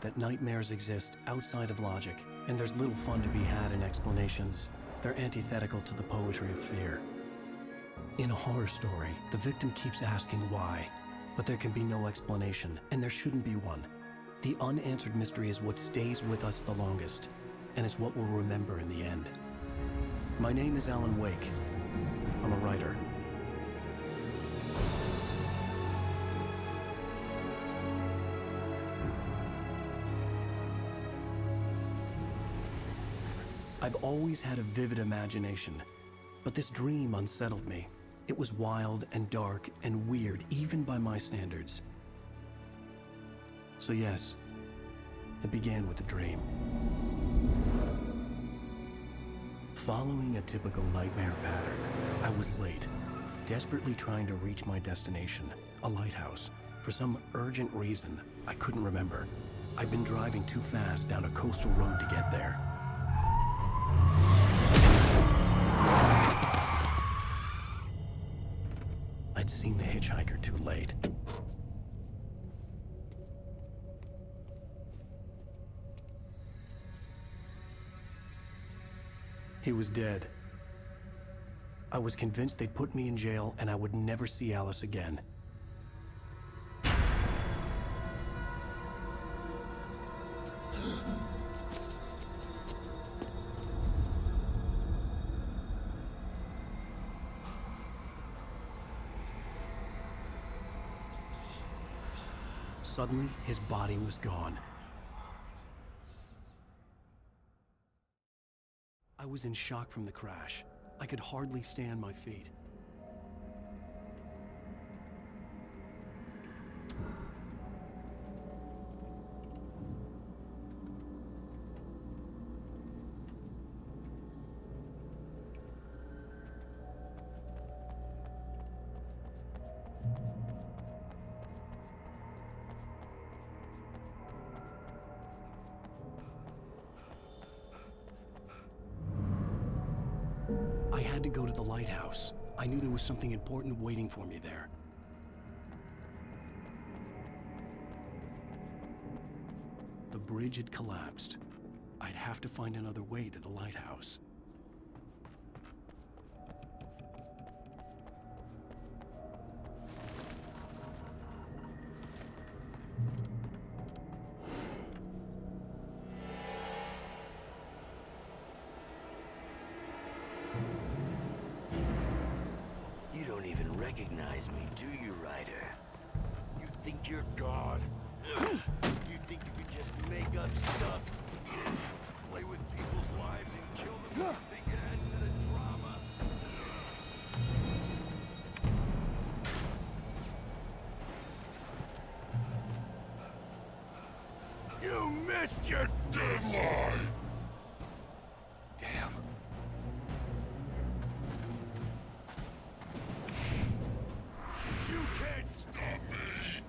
that nightmares exist outside of logic, and there's little fun to be had in explanations. They're antithetical to the poetry of fear. In a horror story, the victim keeps asking why, but there can be no explanation, and there shouldn't be one. The unanswered mystery is what stays with us the longest, and it's what we'll remember in the end. My name is Alan Wake. I'm a writer. I've always had a vivid imagination, but this dream unsettled me. It was wild and dark and weird, even by my standards. So yes, it began with a dream. Following a typical nightmare pattern, I was late, desperately trying to reach my destination, a lighthouse. For some urgent reason, I couldn't remember. I'd been driving too fast down a coastal road to get there. I'd seen the hitchhiker too late. He was dead. I was convinced they'd put me in jail and I would never see Alice again. Suddenly, his body was gone. I was in shock from the crash. I could hardly stay on my feet. I had to go to the lighthouse. I knew there was something important waiting for me there. The bridge had collapsed. I'd have to find another way to the lighthouse. You don't even recognize me, do you, Ryder? You think you're God? You think you could just make up stuff? Play with people's lives and kill them when you think it adds to the drama? You missed your deadline! Damn. You can't stop me!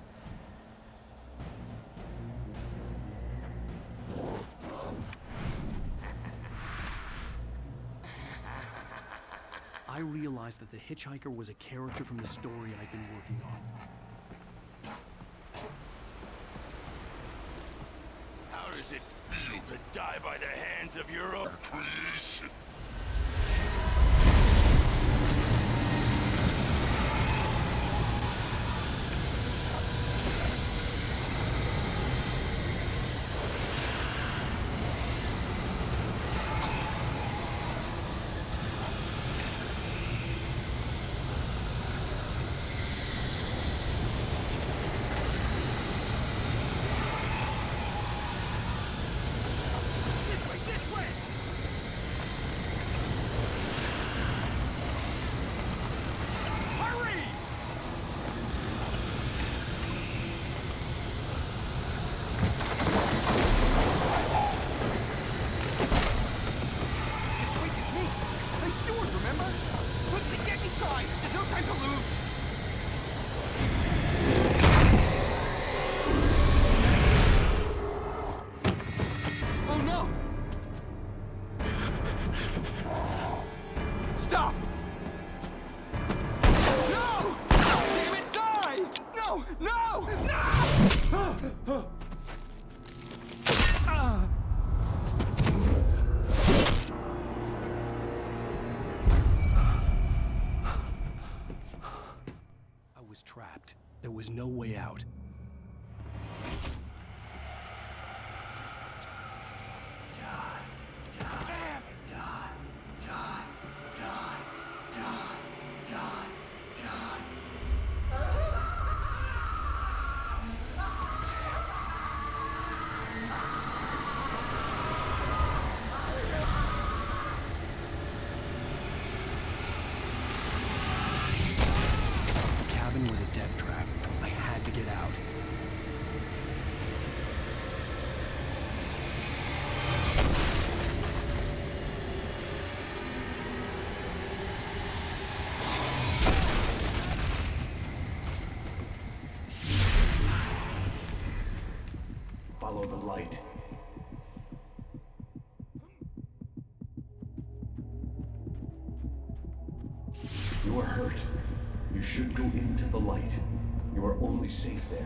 I realized that the hitchhiker was a character from the story I'd been working on. How does it feel to die by the hands of your own creation? was no way out. Was a death trap. I had to get out. Follow the light. You are hurt. You should go into the light. You are only safe there.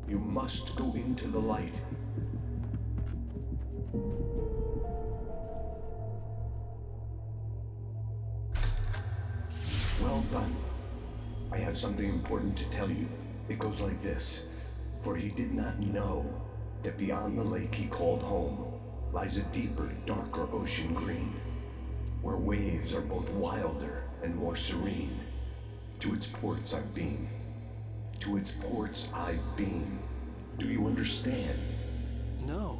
You must go into the light. Well done. I have something important to tell you. It goes like this. For he did not know that beyond the lake he called home lies a deeper, darker ocean green, where waves are both wilder and more serene. To its ports I've been. To its ports I've been. Do you understand? No.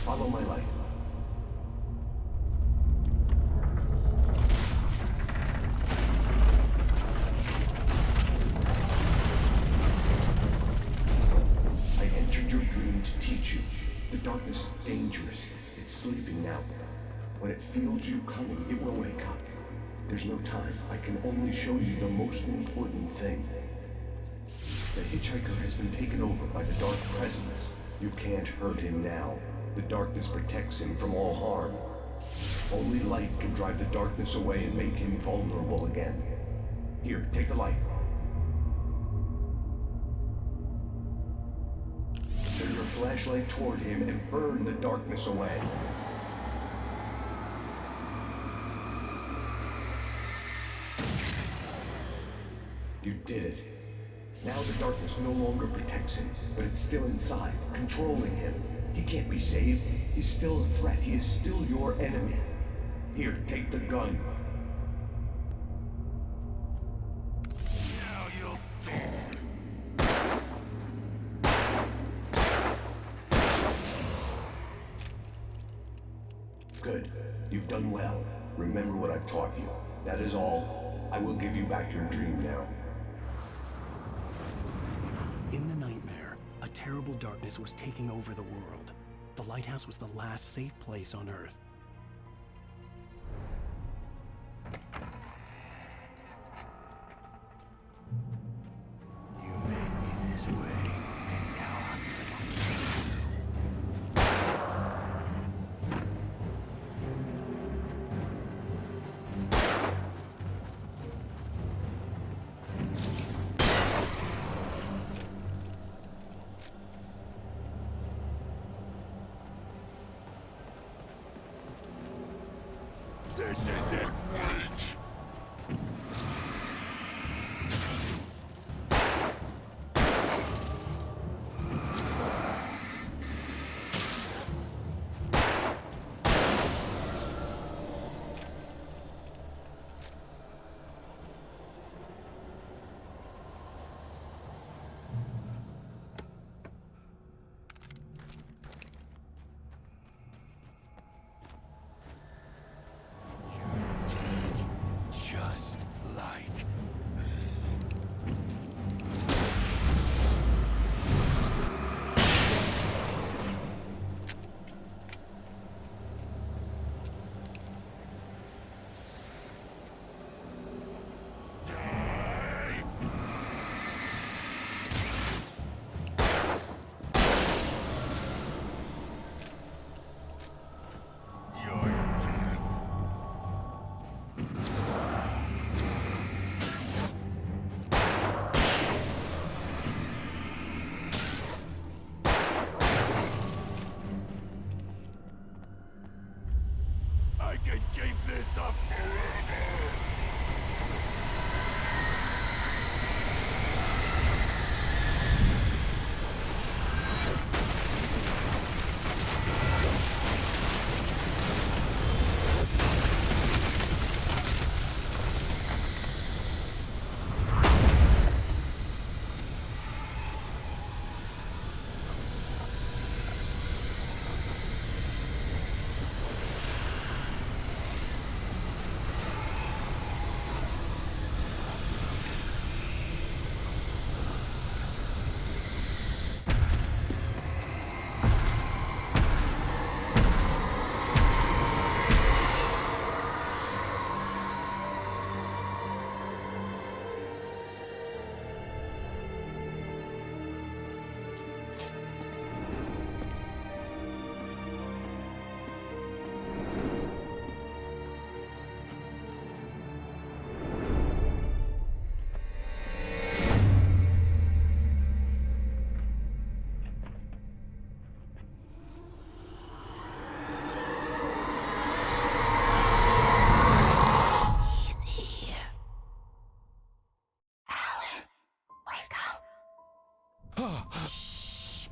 Follow my light. To teach you. The darkness is dangerous. It's sleeping now. When it feels you coming, it will wake up. There's no time. I can only show you the most important thing. The hitchhiker has been taken over by the dark presence. You can't hurt him now. The darkness protects him from all harm. Only light can drive the darkness away and make him vulnerable again. Here, take the light. Turn your flashlight toward him and burn the darkness away. You did it. Now the darkness no longer protects him, but it's still inside, controlling him. He can't be saved. He's still a threat. He is still your enemy. Here, take the gun. Now you'll die. Good. You've done well. Remember what I've taught you. That is all. I will give you back your dream now. In the nightmare, a terrible darkness was taking over the world. The lighthouse was the last safe place on Earth. You made me this way, and now I'm gonna kill you.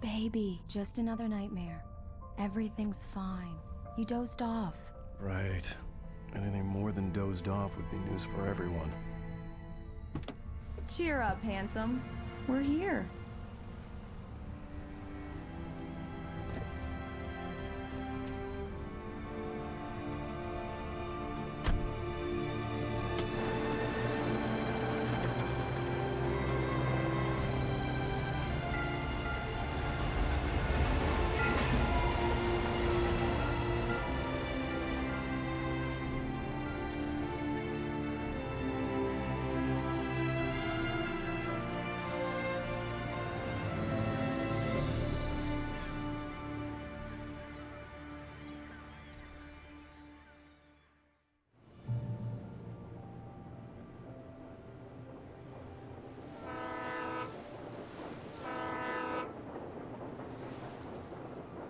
Baby, just another nightmare. Everything's fine. You dozed off. Right. Anything more than dozed off would be news for everyone. Cheer up, handsome. We're here.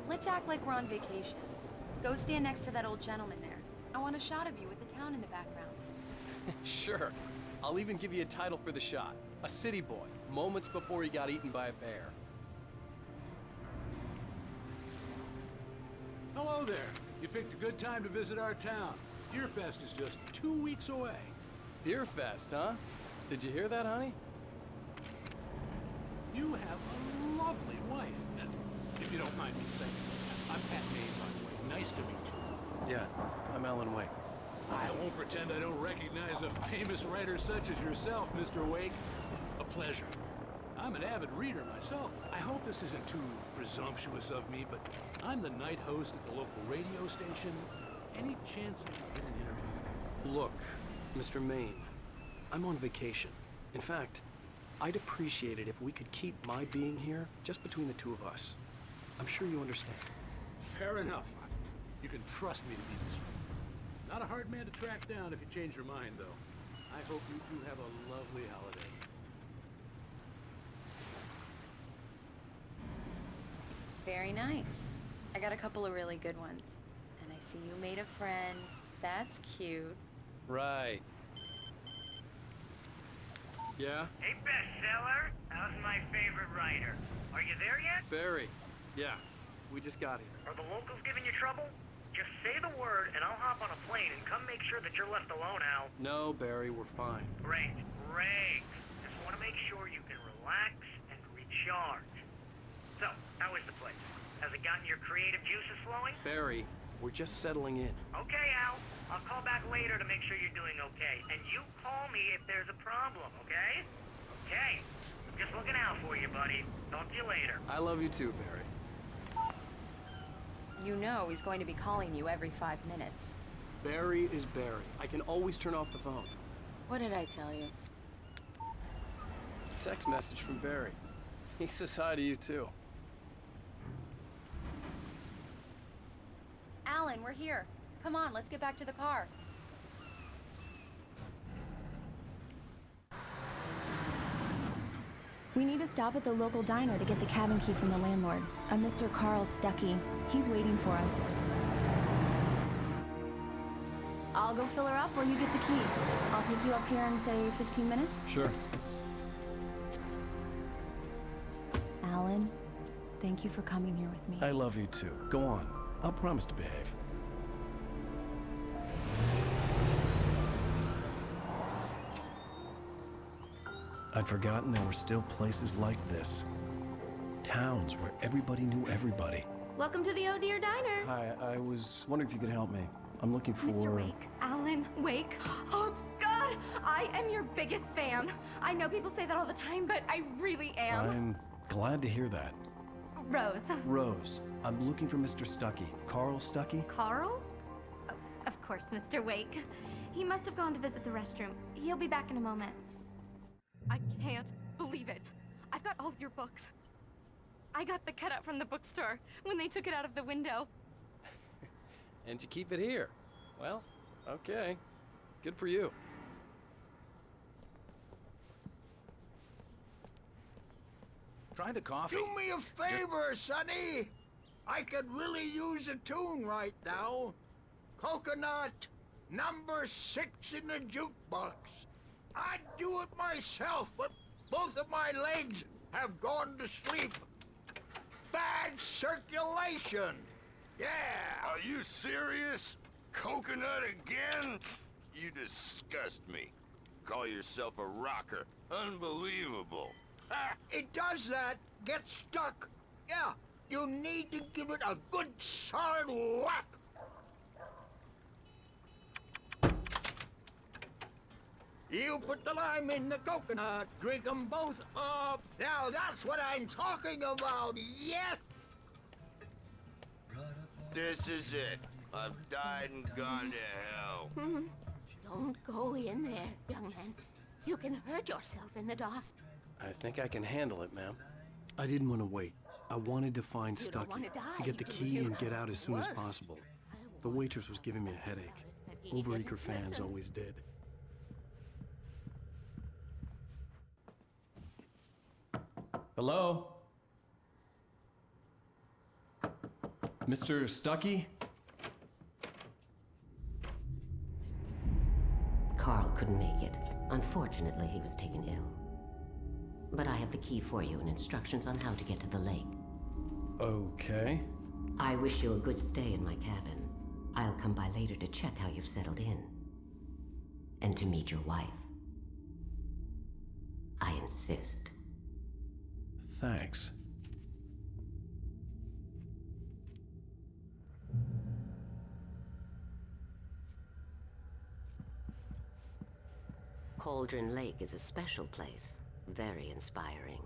Let's act like we're on vacation. Go stand next to that old gentleman there. I want a shot of you with the town in the background. Sure. I'll even give you a title for the shot. A city boy, moments before he got eaten by a bear. Hello there. You picked a good time to visit our town. Deerfest is just 2 weeks away. Deerfest, huh? Did you hear that, honey? You have a lovely wife. And if you don't mind me saying, I'm Pat Maine, by the way. Nice to meet you. Yeah, I'm Alan Wake. I won't pretend I don't recognize a famous writer such as yourself, Mr. Wake. A pleasure. I'm an avid reader myself. I hope this isn't too presumptuous of me, but I'm the night host at the local radio station. Any chance I can get an interview? Look, Mr. Maine, I'm on vacation. In fact, I'd appreciate it if we could keep my being here just between the two of us. I'm sure you understand. Fair enough. You can trust me to be this. Not a hard man to track down if you change your mind, though. I hope you two have a lovely holiday. Very nice. I got a couple of really good ones. And I see you made a friend. That's cute. Right. Yeah? Hey, bestseller. How's my favorite writer? Are you there yet? Barry. Yeah. We just got here. Are the locals giving you trouble? Just say the word, and I'll hop on a plane and come make sure that you're left alone, Al. No, Barry, we're fine. Great, great. Just want to make sure you can relax and recharge. So, how is the place? Has it gotten your creative juices flowing? Barry, we're just settling in. Okay, Al. I'll call back later to make sure you're doing okay. And you call me if there's a problem, okay? Okay. I'm just looking out for you, buddy. Talk to you later. I love you too, Barry. You know he's going to be calling you every 5 minutes. Barry is Barry. I can always turn off the phone. What did I tell you? Text message from Barry. He says hi to you too. Alan, we're here. Come on, let's get back to the car. We need to stop at the local diner to get the cabin key from the landlord, a Mr. Carl Stuckey. He's waiting for us. I'll go fill her up while you get the key. I'll pick you up here in, say, 15 minutes. Sure. Alan, thank you for coming here with me. I love you too. Go on. I'll promise to behave. I'd forgotten there were still places like this. Towns where everybody knew everybody. Welcome to the Oh Dear Diner. Hi, I was wondering if you could help me. I'm looking for... Mr. Wake, Alan Wake. Oh, God, I am your biggest fan. I know people say that all the time, but I really am. I'm glad to hear that. Rose. Rose, I'm looking for Mr. Stuckey. Carl Stuckey? Carl? Of course, Mr. Wake. He must have gone to visit the restroom. He'll be back in a moment. I can't believe it. I've got all of your books. I got the cutout from the bookstore when they took it out of the window. And you keep it here. Well, okay. Good for you. Try the coffee. Do me a favor, Sonny. I could really use a tune right now. Coconut, number 6 in the jukebox. I'd do it myself, but both of my legs have gone to sleep. bad circulation. Yeah. Are you serious? Coconut again? You disgust me. Call yourself a rocker. Unbelievable. It does that. Get stuck. Yeah, you need to give it a good solid whack. You put the lime in the coconut, drink them both up. Now that's what I'm talking about, yes! This is it. I've died and gone to hell. Don't go in there, young man. You can hurt yourself in the dark. I think I can handle it, ma'am. I didn't want to wait. I wanted to find You don't Stucky, wanna die, to get the do key you? and get out as soon as Worse. possible. The waitress was giving me a headache. That he Overeager didn't fans listen. always did. Hello? Mr. Stucky? Carl couldn't make it. Unfortunately, he was taken ill. But I have the key for you and instructions on how to get to the lake. Okay. I wish you a good stay in my cabin. I'll come by later to check how you've settled in. And to meet your wife. I insist. Thanks. Cauldron Lake is a special place. Very inspiring.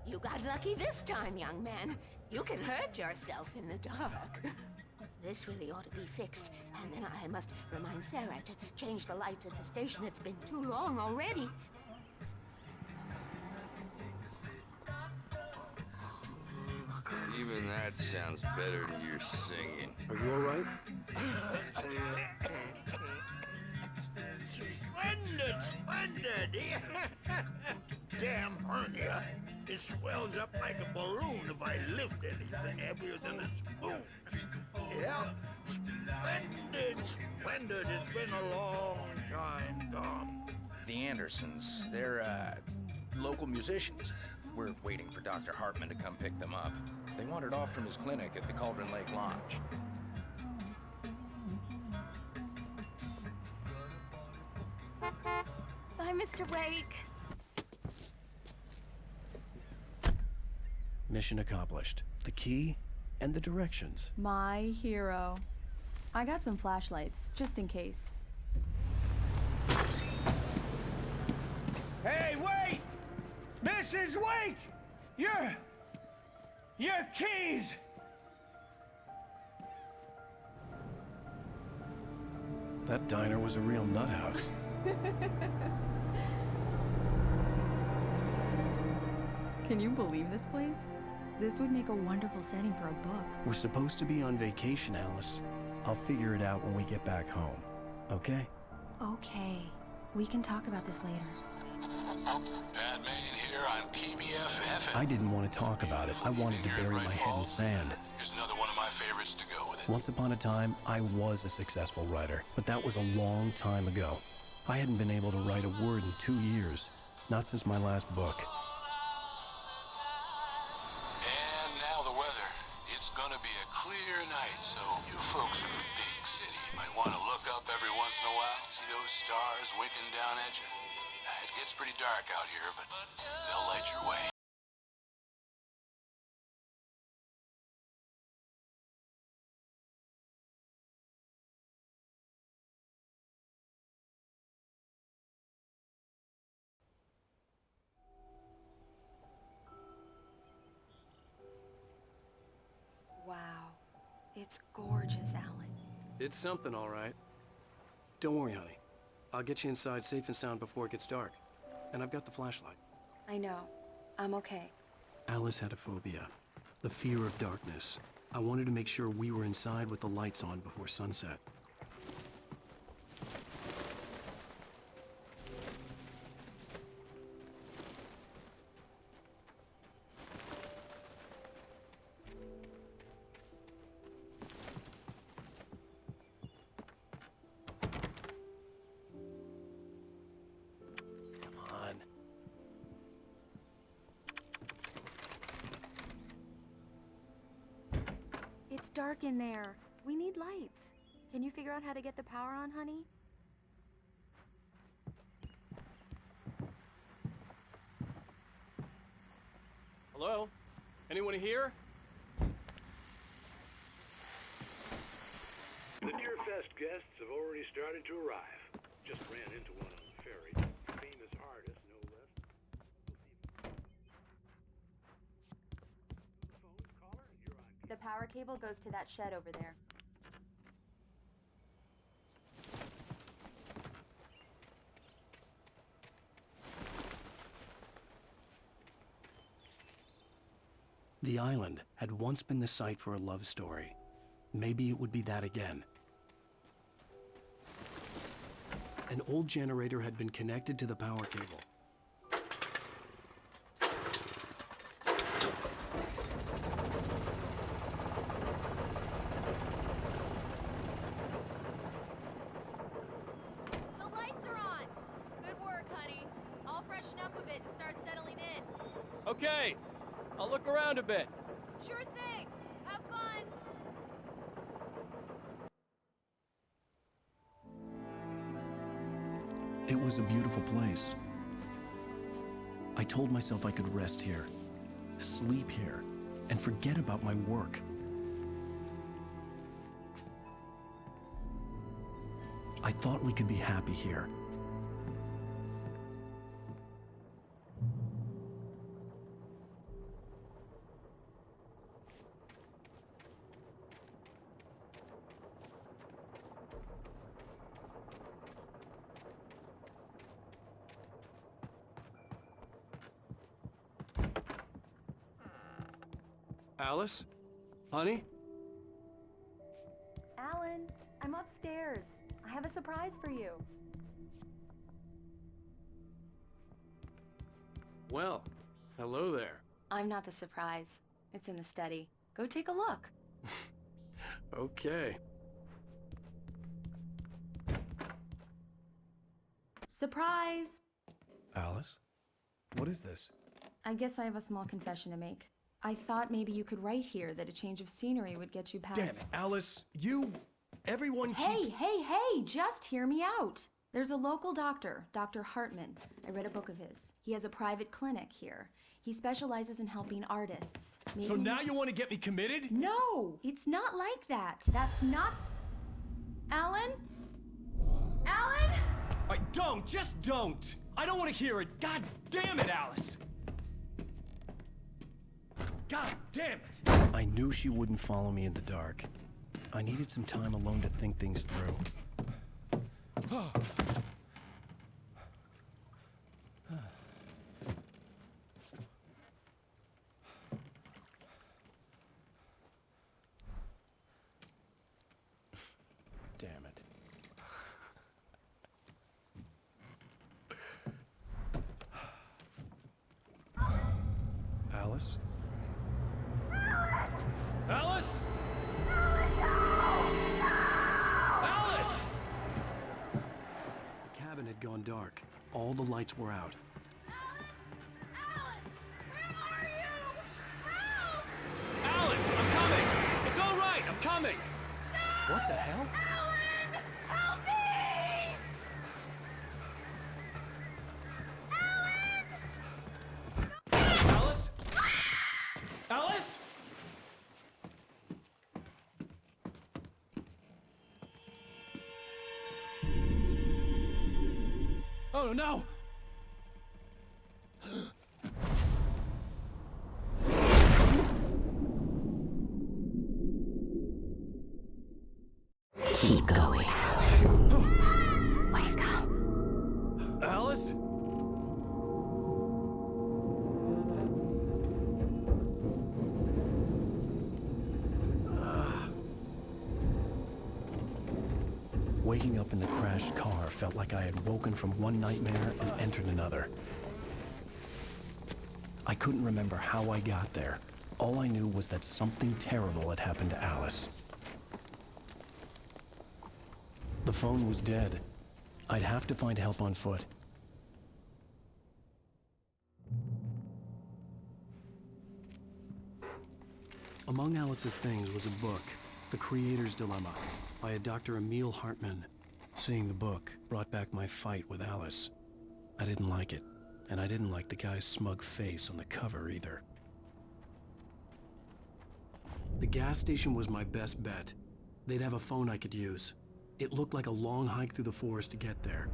You got lucky this time, young man. You can hurt yourself in the dark. This really ought to be fixed, and then I must remind Sarah to change the lights at the station. It's been too long already. Even that sounds better than your singing. Are you alright? Splendid, splendid! Damn hernia. It swells up like a balloon if I lift anything heavier than a spoon. Yeah, splendid, splendid. It's been a long time, Tom. The Andersons, they're, local musicians. We're waiting for Dr. Hartman to come pick them up. They wandered off from his clinic at the Cauldron Lake Lodge. Bye, Mr. Wake. Mission accomplished. The key and the directions. My hero. I got some flashlights, just in case. Hey, wait! Mrs. Wake! Your keys! That diner was a real nut house. Can you believe this place? This would make a wonderful setting for a book. We're supposed to be on vacation, Alice. I'll figure it out when we get back home. Okay? Okay. We can talk about this later. Batman here on PBFF. I didn't want to talk about it. I wanted to bury my head in sand. Here's another one of my favorites to go with it. Once upon a time, I was a successful writer, but that was a long time ago. I hadn't been able to write a word in 2 years. Not since my last book. And now the weather. It's gonna be a clear night, so you folks in the big city might want to look up every once in a while, see those stars winking down at you. It gets pretty dark out here, but they'll light your way. Wow. It's gorgeous, Alan. It's something, all right. Don't worry, honey. I'll get you inside safe and sound before it gets dark. And I've got the flashlight. I know. I'm okay. Alice had a phobia. The fear of darkness. I wanted to make sure we were inside with the lights on before sunset. dark in there. We need lights. Can you figure out how to get the power on, honey? Hello? Anyone here? The Deerfest guests have already started to arrive. Just ran into one on the ferry. Famous artist, no less. Phone caller, you're on. The power cable goes to that shed over there. The island had once been the site for a love story. Maybe it would be that again. An old generator had been connected to the power cable. The lights are on! Good work, honey. I'll freshen up a bit and start settling in. Okay, I'll look around a bit. Sure thing! Have fun! It was a beautiful place. I told myself I could rest here, sleep here, and forget about my work. I thought we could be happy here. Alice? Honey? Alan, I'm upstairs. I have a surprise for you. Well, hello there. I'm not the surprise. It's in the study. Go take a look. Okay. Surprise! Alice? What is this? I guess I have a small confession to make. I thought maybe you could write here that a change of scenery would get you past... Damn it, Alice, everyone Hey, keeps... hey, just hear me out. There's a local doctor, Dr. Hartman. I read a book of his. He has a private clinic here. He specializes in helping artists. So now you want to get me committed? No, it's not like that. That's not... Alan? Alan? Just don't! I don't want to hear it! God damn it, Alice! God damn it! I knew she wouldn't follow me in the dark. I needed some time alone to think things through. Damn it. Alice? Alice? Alice! The cabin had gone dark. All the lights were out. Alice, I'm coming! It's all right, I'm coming! No! What the hell? Alan! Help me! Alice? Alice? Oh no! Keep going. Wake up. Alice? Waking up in the crashed car felt like I had woken from one nightmare and entered another. I couldn't remember how I got there. All I knew was that something terrible had happened to Alice. The phone was dead. I'd have to find help on foot. Among Alice's things was a book, The Creator's Dilemma by a Dr. Emil Hartmann. Seeing the book brought back my fight with Alice. I didn't like it, and I didn't like the guy's smug face on the cover either. The gas station was my best bet. They'd have a phone I could use. It looked like a long hike through the forest to get there.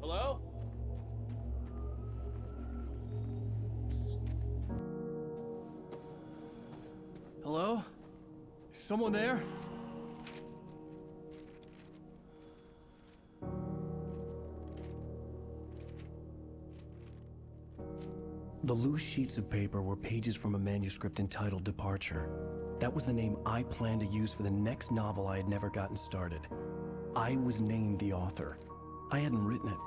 Hello? Hello? Is someone there? The loose sheets of paper were pages from a manuscript entitled Departure. That was the name I planned to use for the next novel I had never gotten started. I was named the author. I hadn't written it.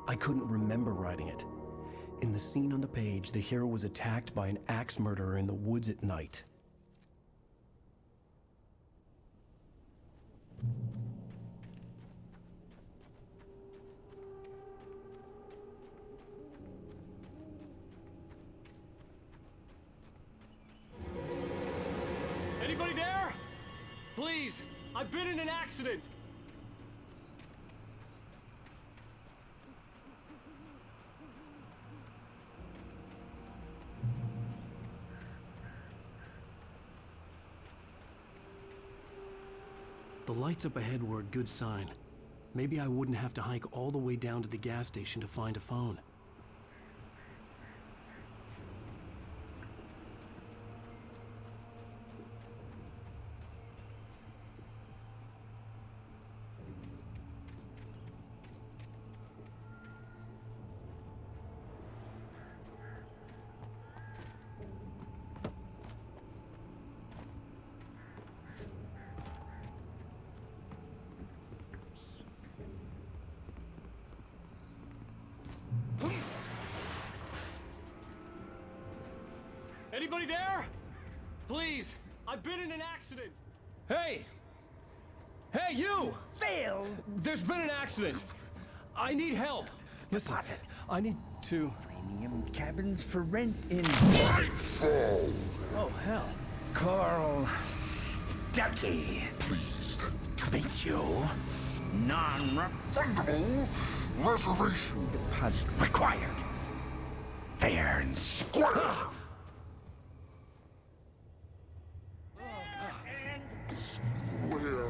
I couldn't remember writing it. In the scene on the page, the hero was attacked by an axe murderer in the woods at night. Anybody there? Please, I've been in an accident. The lights up ahead were a good sign. Maybe I wouldn't have to hike all the way down to the gas station to find a phone. Anybody there? Please, I've been in an accident. Hey! Hey, you! Phil! There's been an accident. I need help. Listen, Deposit. I need to... Premium cabins for rent in Nightfall! Oh, hell. Carl Stuckey. Pleased To meet you. Non-refundable reservation deposit required. Fair and square. where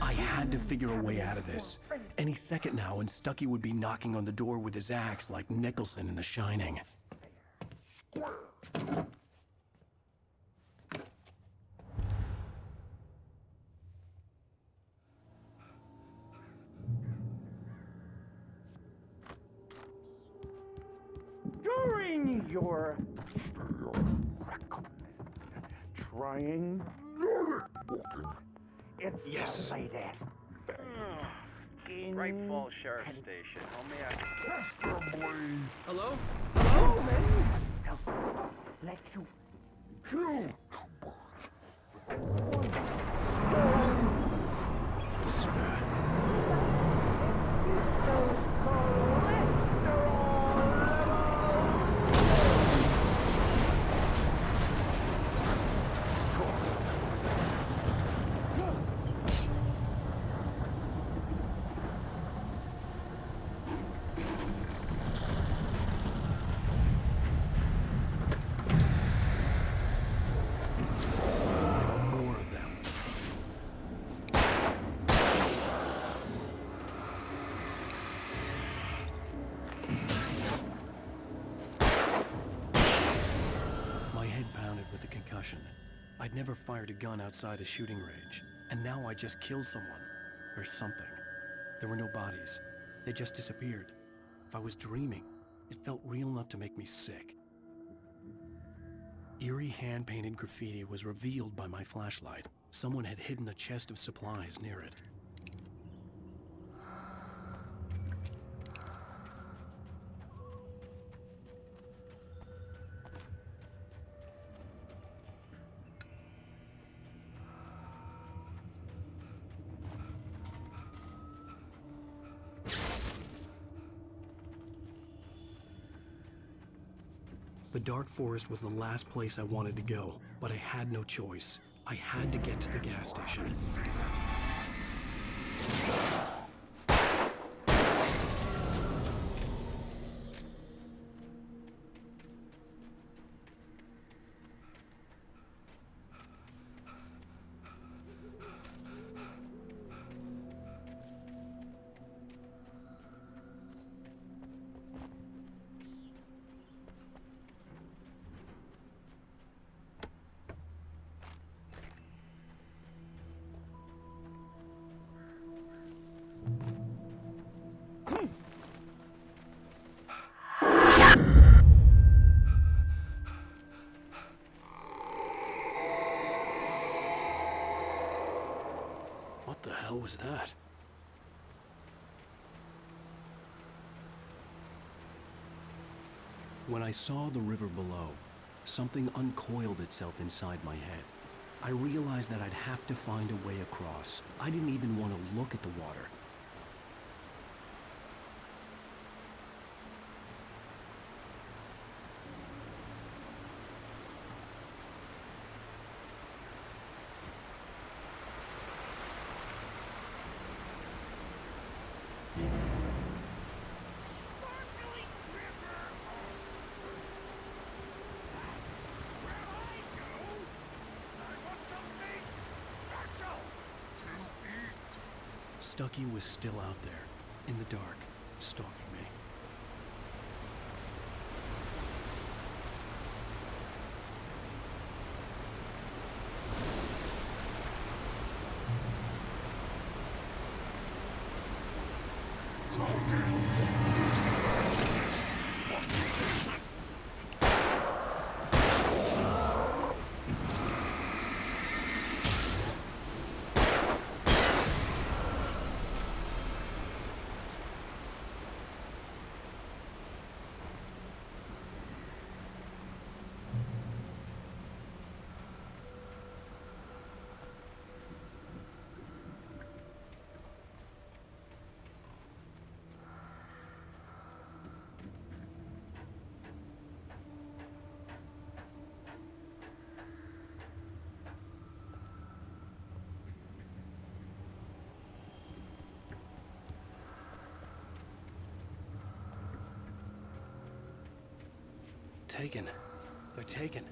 I had to figure a way out of this. Any second now, and Stuckey would be knocking on the door with his axe like Nicholson in The Shining. During your trying it's Yes. the latest in Great Falls Sheriff Station. Hello? let you kill. This is bad. concussion. I'd never fired a gun outside a shooting range, and now I just killed someone. Or something. There were no bodies. They just disappeared. If I was dreaming, it felt real enough to make me sick. Eerie hand-painted graffiti was revealed by my flashlight. Someone had hidden a chest of supplies near it. The dark forest was the last place I wanted to go, but I had no choice. I had to get to the gas station. What the hell was that? When I saw the river below, something uncoiled itself inside my head. I realized that I'd have to find a way across. I didn't even want to look at the water. Stucky was still out there, in the dark, stalking me. Taken. They're taken.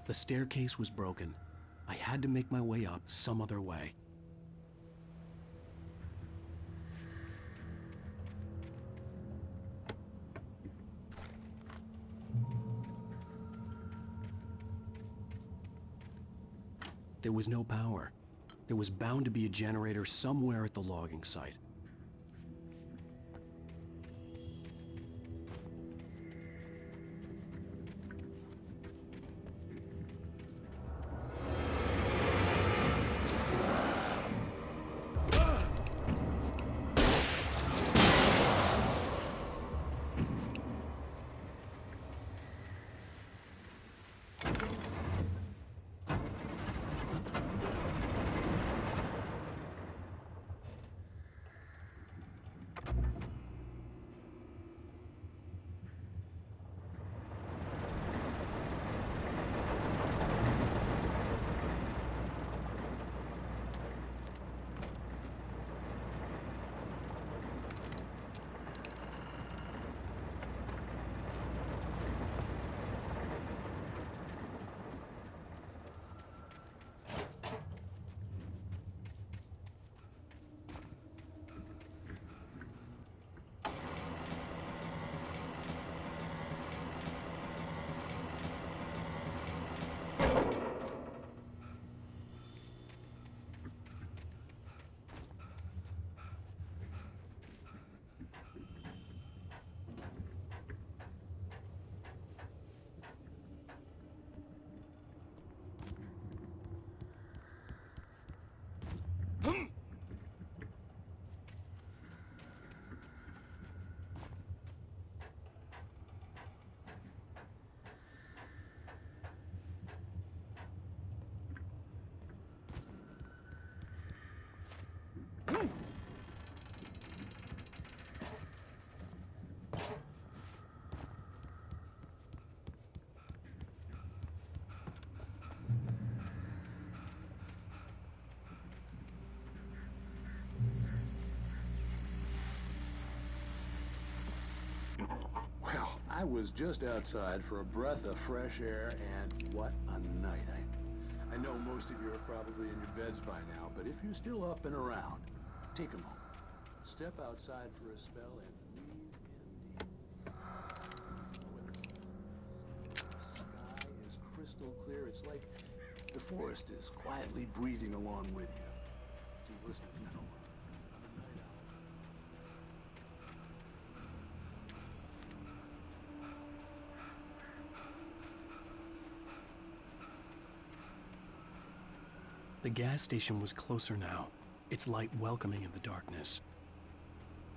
The staircase was broken. I had to make my way up some other way. There was no power. There was bound to be a generator somewhere at the logging site. Well, I was just outside for a breath of fresh air, and what a night. I know most of you are probably in your beds by now, but if you're still up and around, take a moment. Step outside for a spell and breathe in deep. The sky is crystal clear. It's like the forest is quietly breathing along with you. To you listeners, now, I'm a night owl. The gas station was closer now, its light welcoming in the darkness.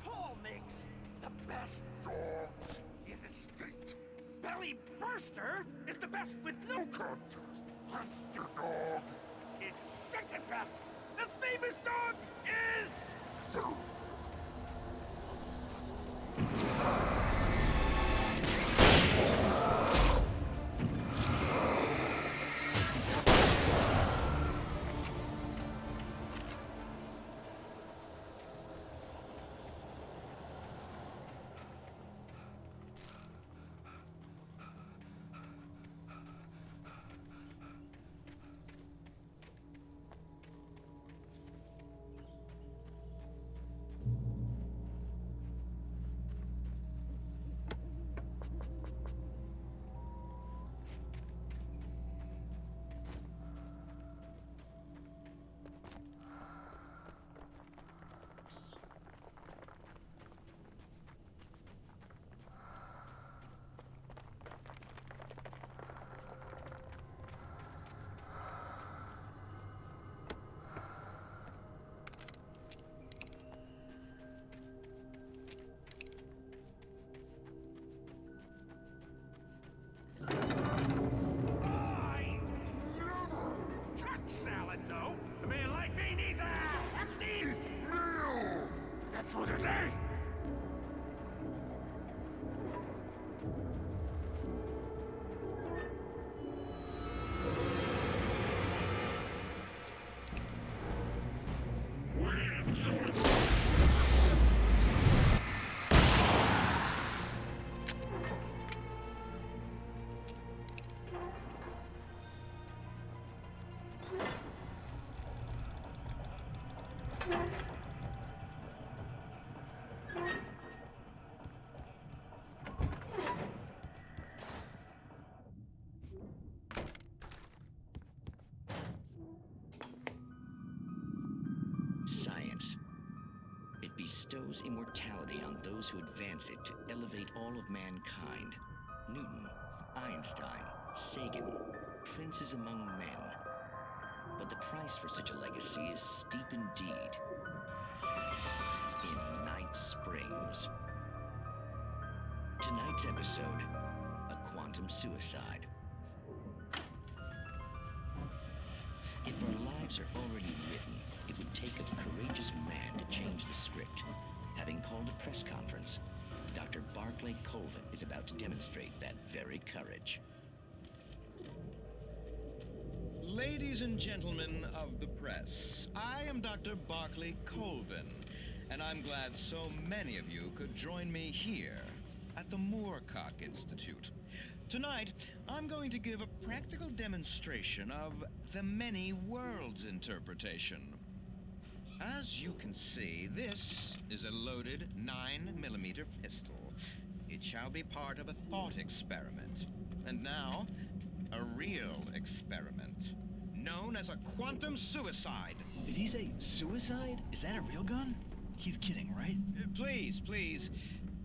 Paul makes the best dogs in the state. Belly Burster is the best with no contest. Monster Dog is second best. The famous dog is... Salad, though. A man like me needs a hefty meal. That's for the day. Science. It bestows immortality on those who advance it to elevate all of mankind. Newton, Einstein, Sagan, princes among men. But the price for such a legacy is steep indeed. In Night Springs. Tonight's episode, a quantum suicide. If our lives are already written, it would take a courageous man to change the script. Having called a press conference, Dr. Barclay Colvin is about to demonstrate that very courage. Ladies and gentlemen of the press, I am Dr. Barclay Colvin, and I'm glad so many of you could join me here at the Moorcock Institute. Tonight, I'm going to give a practical demonstration of the many worlds interpretation. As you can see, this is a loaded 9mm pistol. It shall be part of a thought experiment. And now, a real experiment, known as a quantum suicide. Did he say suicide? Is that a real gun? He's kidding, right? Please,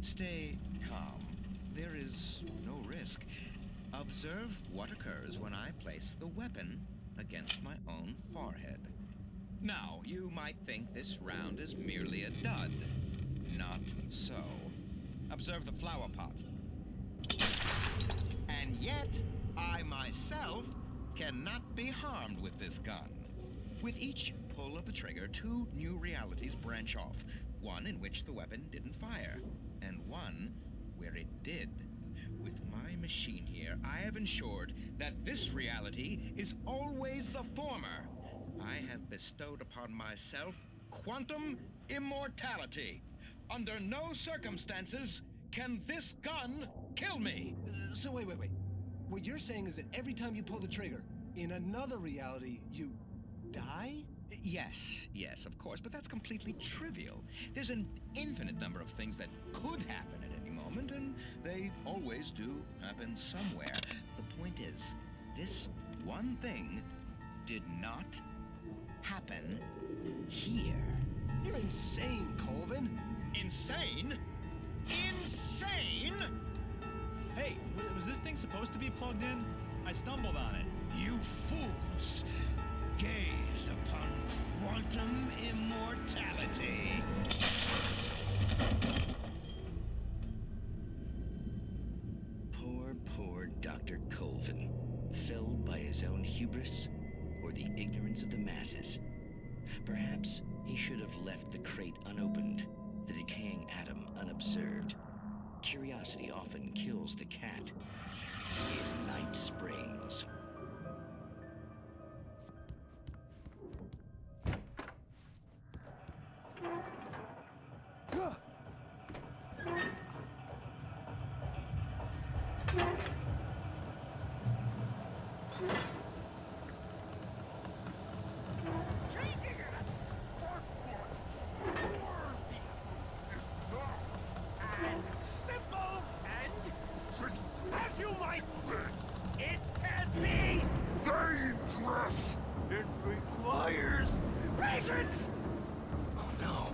stay calm. There is no risk. Observe what occurs when I place the weapon against my own forehead. Now, you might think this round is merely a dud. Not so. Observe the flower pot. And yet, I myself cannot be harmed with this gun. With each pull of the trigger, two new realities branch off. One in which the weapon didn't fire, and one where it did. With my machine here, I have ensured that this reality is always the former. I have bestowed upon myself quantum immortality. Under no circumstances Can this gun kill me? So wait. What you're saying is that every time you pull the trigger, in another reality, you die? Yes, of course, but that's completely trivial. There's an infinite number of things that could happen at any moment, and they always do happen somewhere. The point is, this one thing did not happen here. You're insane, Colvin. Insane? Insane? Hey, was this thing supposed to be plugged in? I stumbled on it. You fools! Gaze upon quantum immortality. Poor Dr. Colvin, felled by his own hubris or the ignorance of the masses. Perhaps he should have left the crate unopened, the decaying atom unobserved. Curiosity often kills the cat. In Night Springs. As you might think, it can be dangerous. It requires patience. Oh no.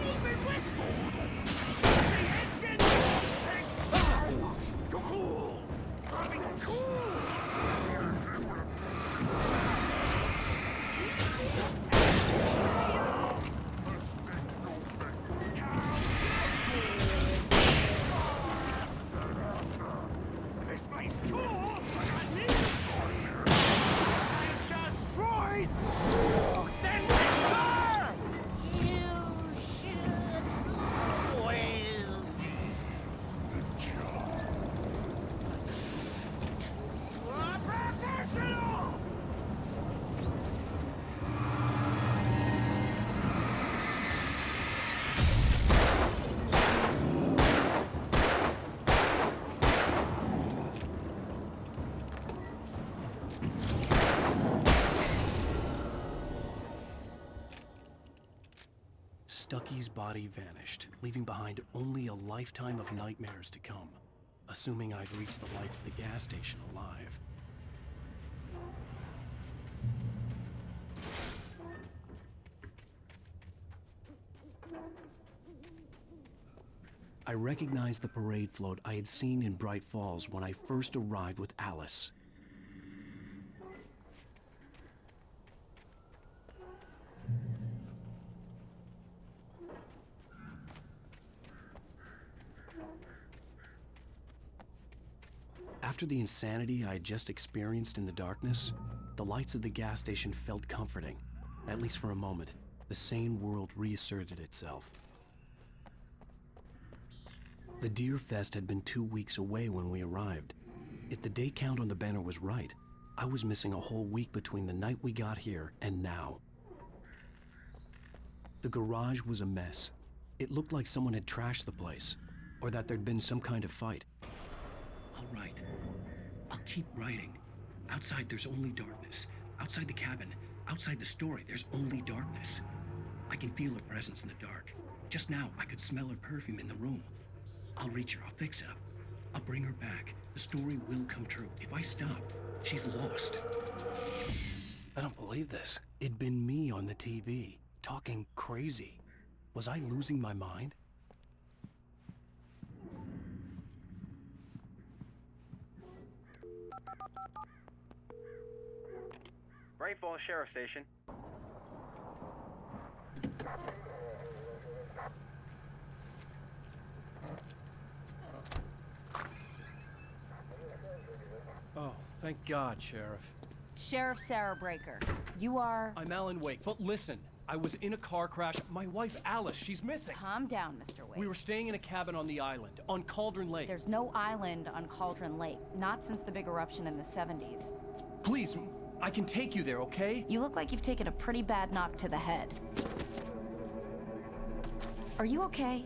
Even with the engine takes hours to cool. Running tools. Stucky's body vanished, leaving behind only a lifetime of nightmares to come, assuming I'd reached the lights of the gas station alive. I recognized the parade float I had seen in Bright Falls when I first arrived with Alice. After the insanity I had just experienced in the darkness, the lights of the gas station felt comforting. At least for a moment, the sane world reasserted itself. The Deer Fest had been 2 weeks away when we arrived. If the day count on the banner was right, I was missing a whole week between the night we got here and now. The garage was a mess. It looked like someone had trashed the place, or that there'd been some kind of fight. I'll write. I'll keep writing. Outside, there's only darkness. Outside the cabin, outside the story, there's only darkness. I can feel her presence in the dark. Just now, I could smell her perfume in the room. I'll reach her. I'll fix it up. I'll bring her back. The story will come true. If I stop, she's lost. I don't believe this. It'd been me on the TV, talking crazy. Was I losing my mind? Bright Falls Sheriff Station. Oh, thank God, Sheriff. Sheriff Sarah Breaker, you are... I'm Alan Wake, but listen, I was in a car crash. My wife, Alice, she's missing. Calm down, Mr. Wake. We were staying in a cabin on the island, on Cauldron Lake. There's no island on Cauldron Lake, not since the big eruption in the 70s. Please, I can take you there, okay? You look like you've taken a pretty bad knock to the head. Are you okay?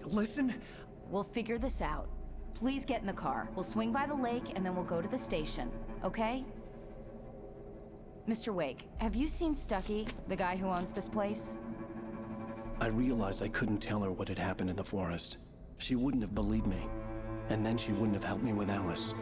Listen, We'll figure this out. Please get in the car. We'll swing by the lake and then we'll go to the station, okay? Mr. Wake, have you seen Stucky, the guy who owns this place? I realized I couldn't tell her what had happened in the forest. She wouldn't have believed me. And then she wouldn't have helped me with Alice.